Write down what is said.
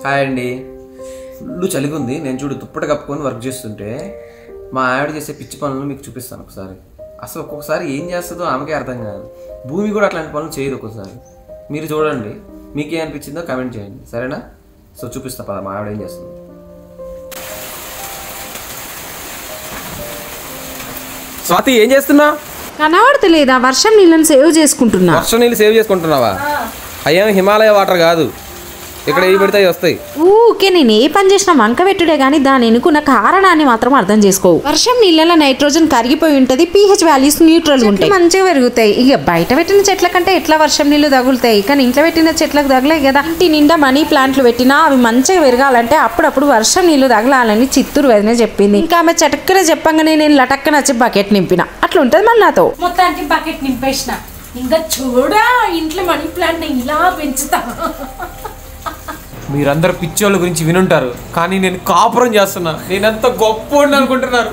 Hi అండి. Full చలిగా ఉంది. నేను చూడు దుప్పటి కప్పుకొని వర్క్ చేస్తుంటే మా ఆవిడ చేసే పిచ్చి పనులను మీకు చూపిస్తాను ఒకసారి. అసలు ఒక్కొక్కసారి ఏం చేస్తుందో ఆమెకే అర్థం కాదు. భూమి కూడా అట్లాంటి పనులు చేయదు ఒక్కోసారి. మీరు చూడండి, మీకేమనిపించిందో కమెంట్ చేయండి, సరేనా? సో చూపిస్తా పద మా ఆవిడ ఏం చేస్తుంది. స్వాతి ఏం చేస్తున్నా? కనబడతలేదా? వర్షం నీళ్ళని సేవ్ చేసుకుంటున్నా. వర్షం నీళ్ళు సేవ్ చేసుకుంటున్నావా? అయ్యా హిమాలయ వాటర్ కాదు, ఇక్కడ ఏ పెడితే వస్తాయి. ఊకే నేను ఏ పని చేసినా వంక పెట్టుడే గానీ దాని ఎన్నుకున్న కారణాన్ని మాత్రం అర్థం చేసుకోవు. వర్షం నీళ్ళలో నైట్రోజన్ కరిగిపోయి ఉంటది, pH వాల్యూస్ న్యూట్రల్ ఉంటాయి, మంచిగా పెరుగుతాయి. ఇక బయట పెట్టిన చెట్ల కంటే ఎట్లా వర్షం నీళ్లు తగులుతాయి, కానీ ఇంట్లో పెట్టిన చెట్లకు తగలాయి కదా. ఇంటి నిండా మనీ ప్లాంట్లు పెట్టినా అవి మంచిగా పెరగాలంటే అప్పుడప్పుడు వర్షం నీళ్లు తగలాలని చిత్తూరు వదిన చెప్పింది. ఇంకా ఆమె చటక్కన చెప్పంగానే నేను లటక్కన వచ్చి బకెట్ నింపిన. అట్లా ఉంటది మళ్ళీ నాతో. మొత్తానికి బకెట్ నింపేసిన. ఇంకా చూడా ఇంట్లో మనీ ప్లాంట్ ఇలా పెంచుతా. మీరందరూ పిచ్చోళ్ళ గురించి వినుంటారు, కానీ నేను కాపురం చేస్తున్నా. నేను ఎంత గొప్ప అనుకుంటున్నారు.